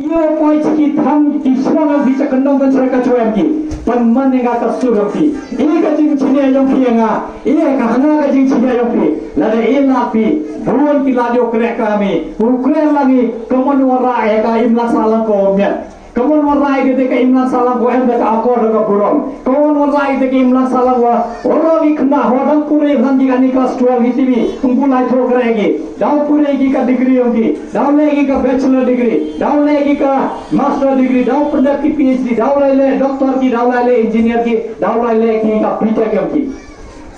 Iyo poi ciki tham ki srong ang bisa kendong kan seraka cuem ki. Penman yang akan suruh ki. Ini kajing cini yang pi nga. Ini kahanga kajing cini yang pi. Lada ilah pi. Buan ki ladio krek kami. Ukrek lagi kemen warai ka imlak salam ko mian. Kemen warai ketika imlak salam ko em deka akor deka burong. Kemen warai ketika imlak salam wa orang ikna orang pure hanji kani kelas 12 hitimi. Kumpulai thok regi. Daun pure ki ka degree yongi. Daun lagi ka bachelor degree. Daun lagi ka master degree. Daun pernah ki PhD. Daun lagi doktor ki. Daun lagi engineer ki. Daun lagi ka BTech yongi.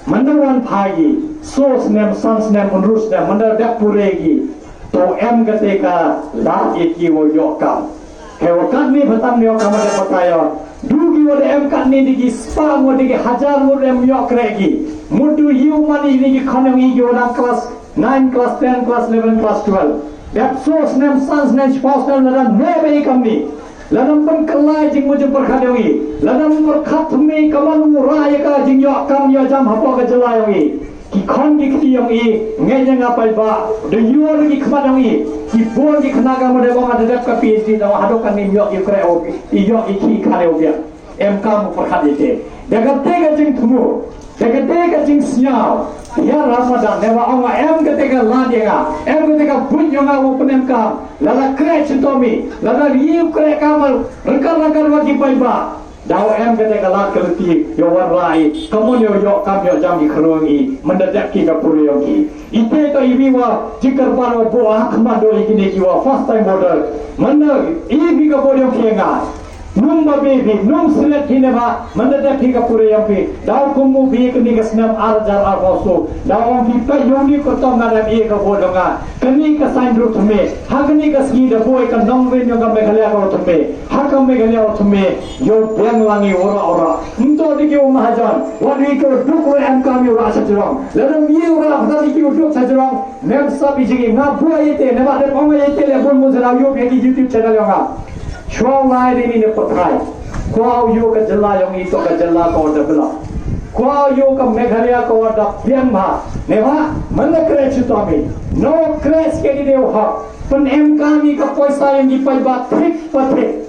Mandawan pagi, sos nem, sans nem, unrus nem, mandar dak puregi. To em ketika lar iki wo yokam. Kewakan ni batang yokam ada patayon. Dugi wo em kan ni digi spa wo digi hajar wo em yok regi. Mudu hiu mani digi khanong igi orang kelas 9, kelas 10, kelas 11, kelas 12. Dak sos nem, sans nem, spouse nem, nada nebe ikam ni. Ladam pun kelai jing mujung perkhadongi. Ladam perkhat me kaman raya ka jing yok kam yo jam hapo ka jelayongi. Ki khon ki khti yongi ngai jang apai ba de yor ki khmadongi. Ki bon ki khna ka mode bang adep ka PhD da hadokan ni yok ki kre o ki yok ki khare o bia. Em kam perkhat ite. Daga tega jing thumu. Daga tega jing siau. Ya Ramadan dewa Allah em ketika ladega em ketika bunjonga openem ka lala kre cintomi lala riu kre kamal rengkar wagi paiba daw em ketika lad keleti yo warai kamu yo kam yo jam di krongi mendadak ki kapuri yogi ite to ibiwa jikar pano bo akmado ikine kiwa first time order mana ibi kapuri yogi nga num babi num silet hineba mendadak ki kapuri yogi daw kumu bi kini kesnam arjar arbosu daw om bi pa yoni ko to ngadam e ka bodonga kani ka saindru thume hagni ka ski da boy ka nongwe nyoga meghalya ko thume hakam meghalya ko thume yo beng langi ora unto diki o mahajan wani ko dukro am kam yo asa jrong ladam ye ora phadani ki duk sa jrong nem sabi jigi nga boy ite ne ba de pong ite le bon mo jara yo be ki YouTube channel yo nga Shwang lai ni ne patrai kwao yo ka jalla yong ito ka jalla ko da bla kwao yo ka meghalya ko da pian ma ne ba mana kre chutami no kres ke ni deu ha pen em kami ka poisa yang dipai ba thik pathe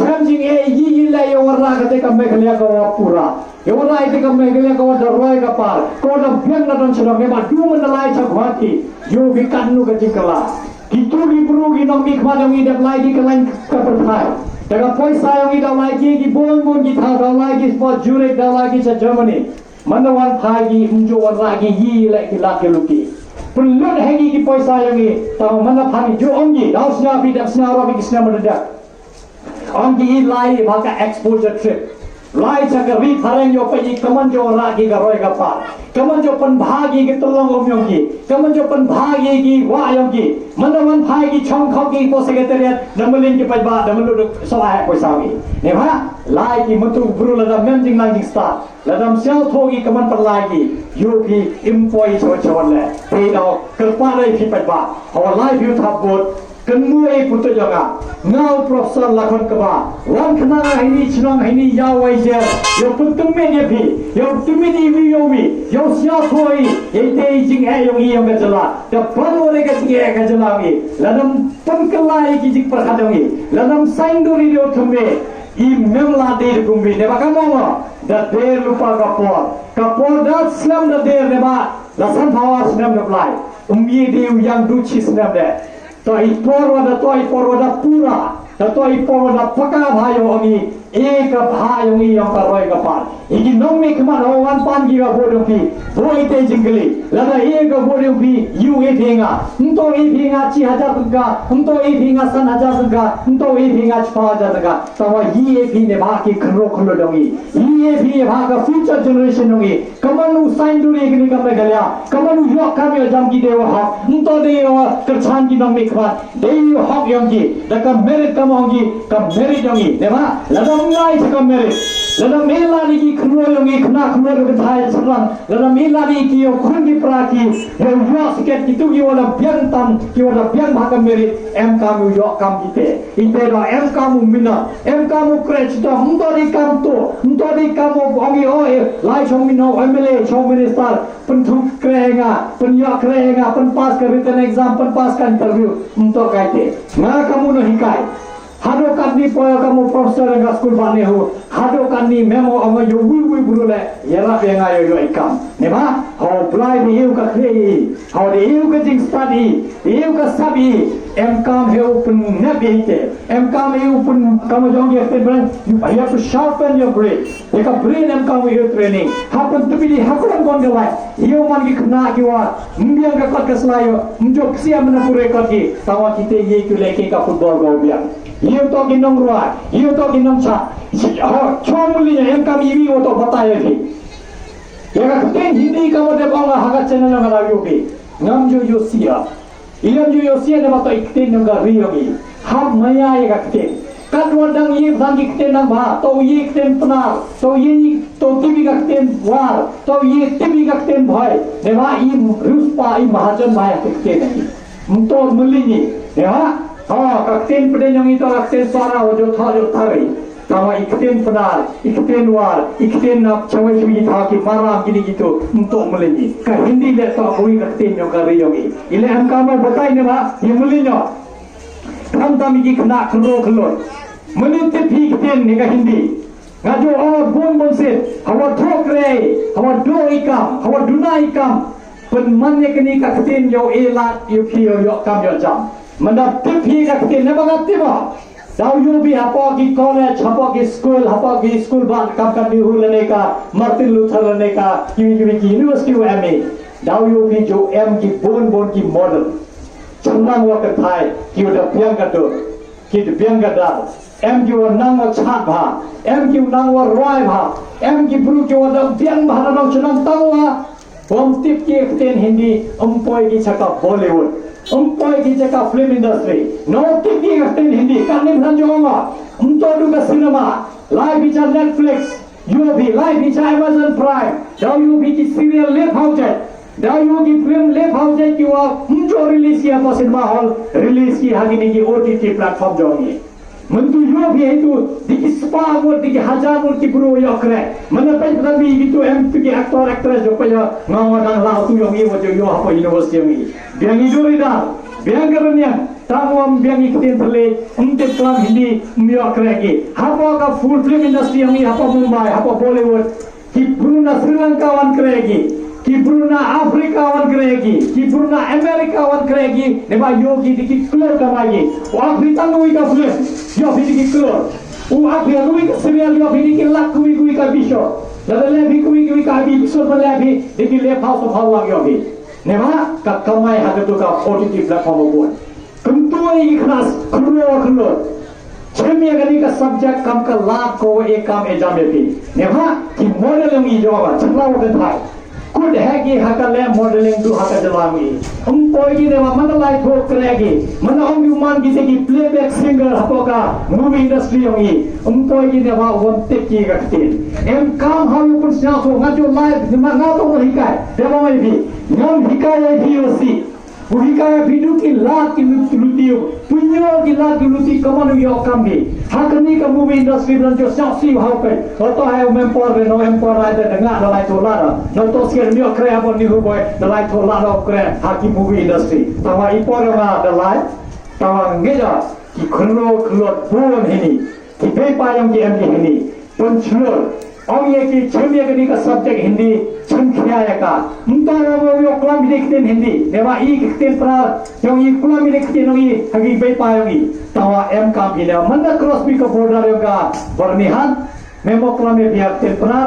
cham jing e yi la yo ra ka te ka meghalya ko pura yo ra ite ka meghalya ko da roi ka par ko da pian na don chlo me ba du man lai cha khwati yo bi kan nu ka jikala Itu libru ginong mikma dong idap lagi ke lain kepertai. Dengan poisa yang idap lagi ki bon kita dah lagi sport jurek dah lagi sa Germany. Manawan pagi unjuan lagi yi lagi laki luki. Perlu lagi ki poisa yang ini tahu mana pagi jo ongi. Dah snya bidap snya robi kisnya mendadak. Ongi lai maka exposure trip. Lai cakap ri thareng yo pergi kaman jo lagi garoi kapal. Kaman jo penbagi ki tolong omyong ki. Kaman jo penbagi ki wa yong ki. Manawan bagi chong khau ki po secretariat namelin ki paiba nameluduk salah poisawi. Ne ba lai ki mutu bru ladam memjing langjing start. Ladam sel thogi kaman perlagi. Yo ki employee chon le. Pe do kerpalai ki paiba. Hawa lai view thaput Kemui putu jaga, ngau profesor lakon keba, wan kena ini cenang ini yawai je, yo pentumen ye pi, yo tumen iwi yowi, yo siapa koi, ite jing yang yang kejala, dapat orang kejing kejala wi, ladam pengkelai kijik perhadungi, ladam sainduri dia tume, imem ladi kumbi, ne bakal mau, dah der lupa kapor dah slam dah der ne ba, lasan hawa slam apply, dia yang duci slam deh. Toi porwada pura, toi porwada paka bhayo ami, eka bhayo ami yang paroi kapal. Iki nongmi keman hawan pan giga bodong pi, boi te jingli, lada eka bodong pi, yu etinga, untuk etinga 10,000 tengah, untuk etinga 3,000 tengah, untuk etinga 4,000 tengah. Tawa ye epine baki kro dongi, ye epine baka future generation dongi. Kamanu sainduri ekini kamne galya, kamanu yok kami jam ki dewa hak, untuk dewa kerchan ki nongmi keman, dewa hak yang ki, daka merit kamongi, kam merit dongi, dema, lada mulai sekam merit. Lada mela lagi keluar lagi kena keluar ke thai serang. Lada mela lagi kio kungi peraki. Yang yo sikit itu kio ada biang tam, kio ada biang bahkan merit. Kamu yo kam kita. Ite do kamu mina, kamu kredit do mentori kamu bongi oe. Lai chong mino MLA, chong minister, pentuk kerenga, penyak kerenga, penpas ke written exam, penpas ke interview. Untuk kaite. Nga kamu no hikai. Hado kani poya kamu profesor yang school bane ho. Hado kani memo ama yo wui burule. Yara penga yo ikam. Nema? How blind you ka krei. How the you ka jing study. You ka sabi. Kam he open nebite. Kam he open kamu jong ye ten. You have to sharpen your brain. Eka brain kam you training. Happen to be the hakuran gon gelai. Yo man ki kna ki wa. Mbiang ka kot kaslayo. Mjok sia menapure kot ki. Tawa kite ye ku leke ka football go biang. You talking nong ruai, you talking nong cha. Chomuli kami ini oto bataya di. Ya kan Hindi kamu de bangga hagat channel yang ada yogi. Ngamju yosia. Ilamju yosia de bato ikten nong riyogi. Ham maya ya kakten. Kan wadang ye bangi kten nang ba. To ye kten penar. To ye to tibi kakten war. To ye tibi kakten bhai. Dewa I ruspa I mahajan bhai kakten. Untuk melini. Ya. Kakten pada yang itu kakten suara wajah thari. Kamu ikten benar, ikten war, ikten nak cewek cewek thaki marah gini gitu untuk melini. Kah Hindi le tak koi kakten yang kari yogi. Ile kamu batai ni mah yang melinya. Kamu kami kena keluar. Meniti ikten ni kah Hindi. Ngaju awak bon set, awak thokre, awak do ikam, awak duna ikam. Penmannya kini kakten yo elat yo kio yo kam yo jam. Mendapati kakten ni bangati bah. Tahu you bi apa ki college, apa ki school ban kam kam dihulane ka, Martin Luther lane ka, ki university wa MA. Tahu you bi jo M ki bon ki model. Channang wa ka thai, ki udah biang gadur, ki biang gadar. M ki wa nang wa chat bha, M ki nang wa roi bha, M ki bru ki wa biang bha nang channang tahu wa. Bom tip ki kakten Hindi, umpoi ki chaka Bollywood. Umpoi ki chaka film industry. No tip ki kakten Hindi, kanin hanjonga. Untuk duga cinema, live bicara Netflix, UV, live bicara Amazon Prime. Dah UV ki serial lep haujat. Dah UV ki film lep haujat ki wa unjo release ki apa cinema hall release ki hagini ki OTT platform jongi. Mentu UV itu diki spa mur diki hajar mur ki bro yo kre. Mana pai tapi gitu ki aktor aktris jo paya ngawadang lau tu yongi wo jo yo apa university yongi. Biang iduri dah. Biang keranya tamuam biang ikutin terle untuk kelam Hindi mio kre ki. Apa ka full film industry yongi apa Mumbai apa Bollywood ki Bruna Sri Lanka wan kre ki Bruna Afrika wan kre ki Bruna Amerika wan kre ki. Neba yogi diki keluar kamagi. Wah kita ngui ka film. Yo bidi keluar. Aku ngui ka serial yo bidi lak kui ka bisho. Lalu lebih kui ka bisho lebih diki lep house of how yo bi. Nema ka kamai hada tu ka OTT platform buat. Kentua ikhlas keluar. Cemia gani ka subject kam ka lak ko ekam exam bi. Nema ki model yang ijoba chakla wa thai. Could hagi hakale modeling tu haka jalami. Umpoi ki nema mana lai thok kregi. Mana om human ki ki playback singer hapoka movie industry yongi. Umpoi ki nema one tip ki kaktin. Kam how you put so ngajo live ngato no hikai. Demo mai bi. Ngam hikai hi osi. Hikai video ki lak ki lutiyo. Punyo ki lak ki luti kamanu yo kambi. Hakani ka movie industry dan jo saksi haupe. Atau hai empor no empor ada dengar dalai tolara. No to sian mio kre abon ni boy dalai tolara kre haki movie industry. Tawa ipor nga dalai. Tawa ngeja ki khlo bon hini. Ki be payam ki em ki hini. Punchlo और ये कि छेमी अगनी का सब्जेक्ट हिंदी छंखिया का मुंतारा वो यो कुलाम लिखते हिंदी देवा ई लिखते परा यो ई कुलाम लिखते नो ई हगी बे पायोगी तवा एम काम बिना मंदा क्रॉस बी का बॉर्डर योगा बर्निहान मेमो कुलाम में बियाक्ते परा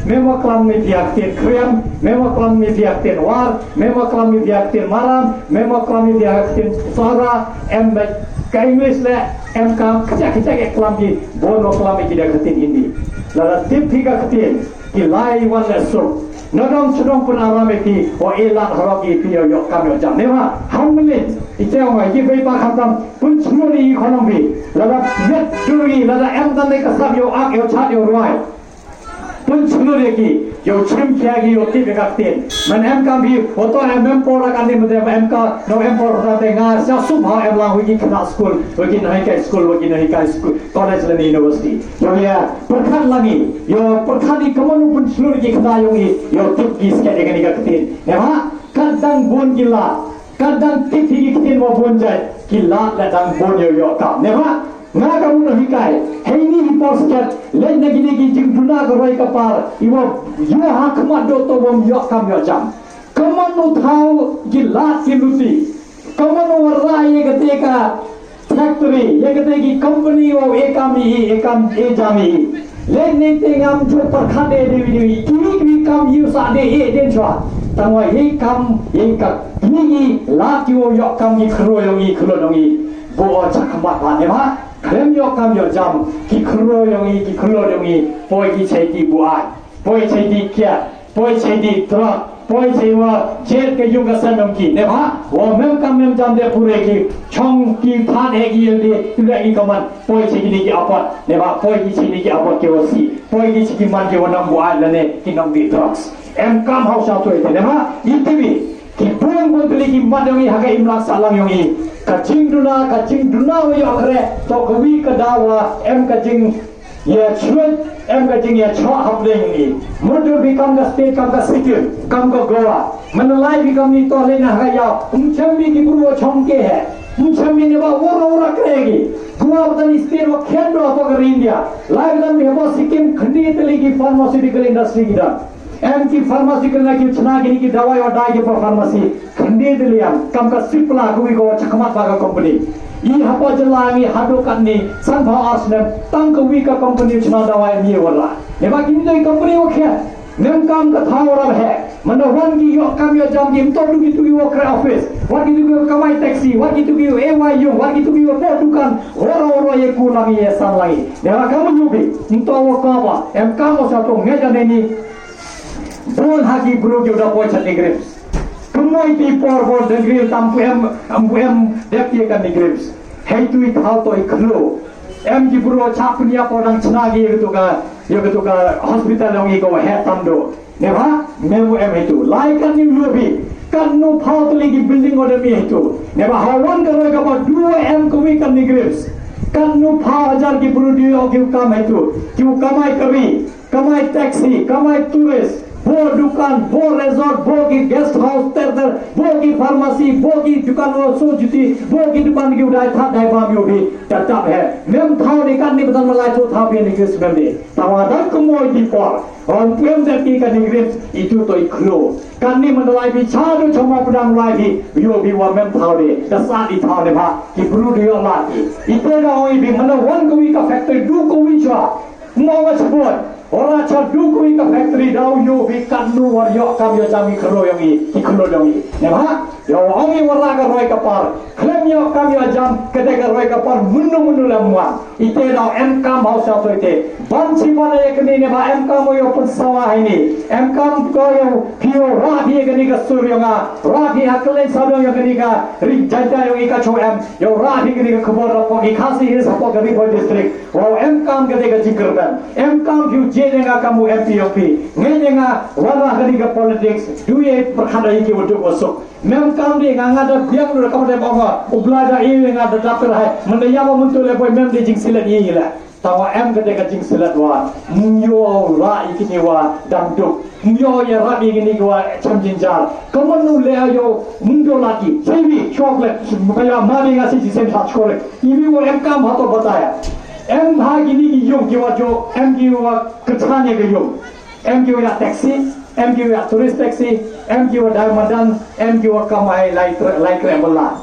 मेमो कुलाम में बियाक्ते क्रियम मेमो कुलाम में बियाक्ते वार मेमो कुलाम में बियाक्ते माराम मेमो कुलाम में बियाक्ते सारा एम का इंग्लिश ले एम काम खचा के कुलाम की बोनो कुलाम में किया करते Hindi Lalu tip tiga ketin, ki lai wan lesuk. Nadong sedong pun arame ki, o elat haroki pi yo kam yo jam. Nema hamlin, ite orang ki be pa khatam pun semua ni ekonomi. Lalu net duri, lalu em dan mereka sab yo ak yo chat yo ruai. pun seluruh lagi yo cem kia gi yo ti bekaktin man em kam bi foto em por kan ni mede em ka no em por ta te nga sa subha em la wi kena school wi nahi ka school wi nahi ka school college le university yo ya perkhan lagi yo perkhan di kamu pun seluruh lagi kena yo tip gi ske dengan ikaktin ne ha kadang bon gila kadang tithi kitin wa bon jai gila la dang bon yo ka ne ha nga kamu nahi kai hei ni hiposkat le nagi gi jing duna ko roi ka par iwo yo hak ma do to bom yo kam yo jam kamu no thau gila kiluti kamu no warra ye gate ka factory ye gate ki company wo ekam e jami le ne te ngam jo par khade dewi ki kam yu sa de e den chwa tangwa he kam ye ka ni la ki wo yo kam ki khro yo gi khlo dong gi bo chakma pa ne ma krem yo kam yo jam ki khro yo gi poi ki chei ti bu ai poi chei ti kya poi chei ti tra poi chei wa jet ke yung ka san dong ki ne ma wo mem kam mem jam de pure ki chong ki phan he gi de tu le gi kaman poi chei ki ni ki apat ne ma poi ki chei ni ki apat ke wo si poi ki chei ki man ke wo nam bu ai le ne ki nam di drugs em kam hau sa tu ne ma itimi ki buang botli ki madongi haga imlak salang yongi kacing duna wa yo kre to kawi ka dawa em kacing ya chuan em kacing ya chwa hap le yongi mudu bikam ka state kam ka city kam ka goa manalai bikam ni to le na haga ya umchambi ki buru chomke hai umchambi ne ba ora kregi goa batani state wa khendo apa ka india lai dan me ba sikkim khandi tali ki pharmaceutical industry ki da एम की pharmaceutical ना की छना की दवाई और डाई के फार्मेसी खंडे दिलिया कम का सिपला कुई को चकमा पागा कंपनी ई हपा जलामी हाडो कन्नी संभव आसने तंग कुई का कंपनी छना दवाई मिए वाला ने बाकी नि तो कंपनी वो खे नेम काम का था और है मनो वन की यो काम यो जाम की तो टू की वो क्रे ऑफिस वा की टू कमाई टैक्सी वा की टू की एवाई यो वा की टू की वो दुकान और ये कुलामी ये सान लगी ने बा काम यो भी तो वो कावा एम काम वो सा तो ने जाने ni bon haki bro ke udah poin chat grips kemoi ti por den grill tampu em dep ye kan grips hey tu I thau to I khlo em ki bro chapnia podang chna gi ye to ka hospital long I ko he tam do ne ba memu em itu lai kan ni lobi kan no phau to li ki building order mi itu ne ba hawan karo ka ba 2 em ko wi kan grips kan no phau hajar ki bro dio ki kam itu ki kamai taxi kamai tourist वो दुकान वो रिजॉर्ट वो की guest house तेरे वो की फार्मेसी वो की दुकान वो सोचती वो की दुकान की उड़ाई था दाइबा में भी टटप है मेम थाव निकाल नहीं बदल मलाई तो था भी निकल से में तवादा कमोई दी पर और प्रेम से की का निकल इतु तो इखलो कानी मंडलाई भी छादो छमा पडang लाई भी यो भी वो मेम थाव दे दसा दी थाव ने भा कि ब्रू दियो ला इते का ओई भी मन वन कोई का फैक्ट्री दू कोई छा मोवा छबोट Ora cha du kui ka factory dau yo bi kanu war yo kam yo jami khlo yongi ki khlo yongi ne ba yo ongi warra ka roi ka par khlem yo kam yo jam kete ka roi ka par munnu la mwa ite dau em kam hau sa to ite ban chi bana ek ni ne ba em kam yo pun sawa hai ni em kam ko yo pio ra bi ek ni ka sur yo nga ra bi hakle sa yo ni ka ri jata yo ka cho em yo ra bi ni ka khobor ra po ki khasi is po ka ri district wo em kam kete ka jikr ban em kam ju je denga kamu MPOP nge denga wala gani ka politics duye perkhada iki untuk osok mem kam de nga da biang lu kamu de bonga ublaja i nga da dapter hai mende ya mo muntul le boy mem de jing silat i la tawa em gede ka jing silat wa myo ra ikini wa dam duk myo ya ra ikini wa cham jinjar kamu nu le ayo mundo lagi sebi chocolate kaya mari nga si sen hat chocolate ibi wo em kam hato bataya em gini ki yung ki wa jo em ki wa kachane ke yung em ki wa taxi em ki wa tourist taxi em ki wa diamond em ki wa kamai like travel la